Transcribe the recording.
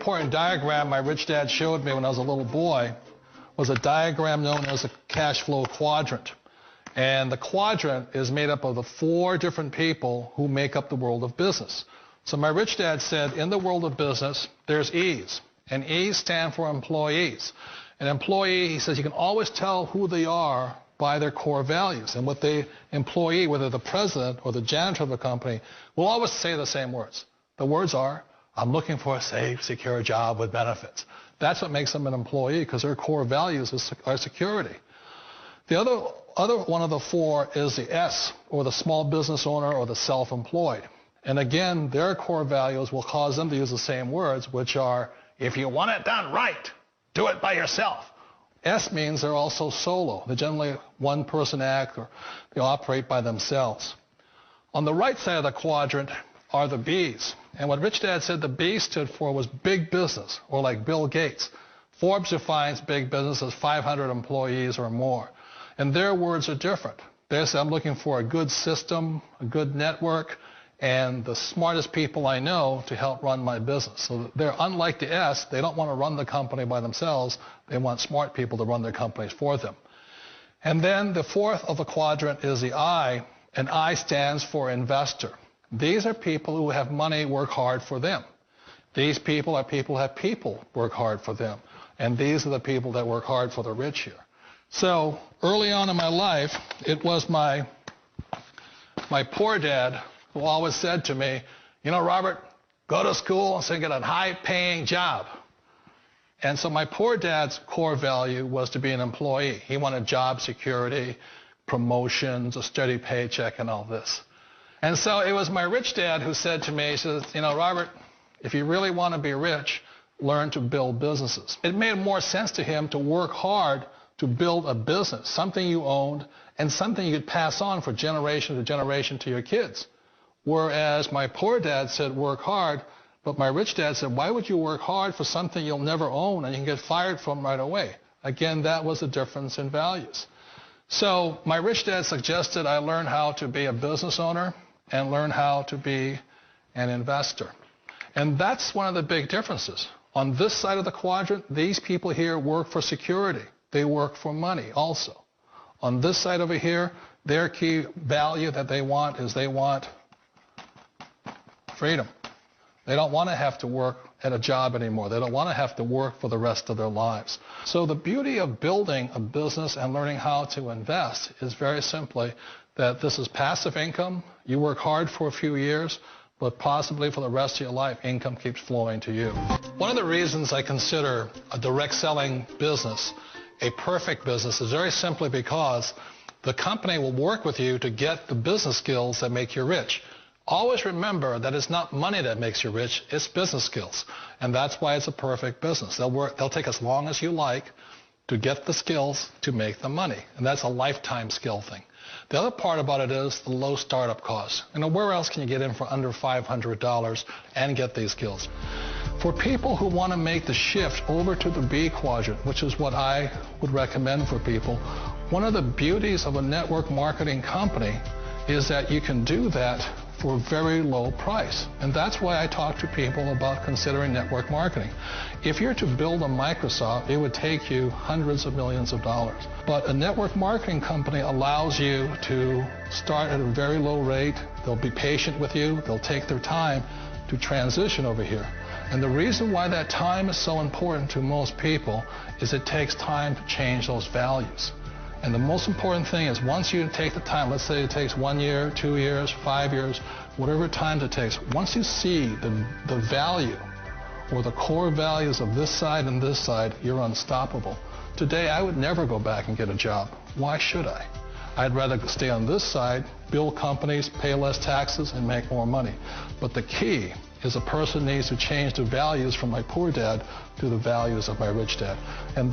important diagram my rich dad showed me when I was a little boy was a diagram known as a cash flow quadrant. And the quadrant is made up of the 4 different people who make up the world of business. So my rich dad said, in the world of business, there's E's. And E's stand for employees. An employee, he says, you can always tell who they are by their core values. And what the employee, whether the president or the janitor of the company, will always say the same words. The words are, I'm looking for a safe, secure job with benefits. That's what makes them an employee, because their core values are security. The other one of the 4 is the S, or the small business owner or the self-employed. And again, their core values will cause them to use the same words, which are, if you want it done right, do it by yourself. S means they're also solo. They're generally one-person act, or they operate by themselves. On the right side of the quadrant are the B's. And what Rich Dad said the B stood for was big business, or like Bill Gates. Forbes defines big business as 500 employees or more. And their words are different. They say, I'm looking for a good system, a good network, and the smartest people I know to help run my business. So they're unlike the S. They don't want to run the company by themselves. They want smart people to run their companies for them. And then the 4th of the quadrant is the I, and I stands for investor. These are people who have money work hard for them. These people are people who have people work hard for them. And these are the people that work hard for the rich here. So early on in my life, it was my poor dad who always said to me, you know, Robert, go to school and get a high-paying job. And so my poor dad's core value was to be an employee. He wanted job security, promotions, a steady paycheck, and all this. And so it was my rich dad who said to me, he says, you know, Robert, if you really want to be rich, learn to build businesses. It made more sense to him to work hard to build a business, something you owned and something you could pass on for generation to generation to your kids. Whereas my poor dad said work hard, but my rich dad said, why would you work hard for something you'll never own and you can get fired from right away? Again, that was the difference in values. So my rich dad suggested I learn how to be a business owner and learn how to be an investor. And that's one of the big differences. On this side of the quadrant, these people here work for security. They work for money also. On this side over here, their key value that they want is they want freedom. They don't want to have to work at a job anymore. They don't want to have to work for the rest of their lives. So the beauty of building a business and learning how to invest is very simply that this is passive income. You work hard for a few years, but possibly for the rest of your life, income keeps flowing to you. One of the reasons I consider a direct selling business a perfect business is very simply because the company will work with you to get the business skills that make you rich. Always remember that it's not money that makes you rich, it's business skills. And that's why it's a perfect business. They'll take as long as you like to get the skills to make the money. And that's a lifetime skill thing. The other part about it is the low startup cost. You know, where else can you get in for under $500 and get these skills? For people who want to make the shift over to the B quadrant, which is what I would recommend for people, one of the beauties of a network marketing company is that you can do that for a very low price. And that's why I talk to people about considering network marketing. If you're to build a Microsoft, it would take you hundreds of millions of dollars. But a network marketing company allows you to start at a very low rate. They'll be patient with you. They'll take their time to transition over here. And the reason why that time is so important to most people is it takes time to change those values. And the most important thing is once you take the time, let's say it takes 1 year, 2 years, 5 years, whatever time it takes, once you see the value or the core values of this side and this side, you're unstoppable. Today, I would never go back and get a job. Why should I? I'd rather stay on this side, build companies, pay less taxes, and make more money. But the key is a person needs to change the values from my poor dad to the values of my rich dad. And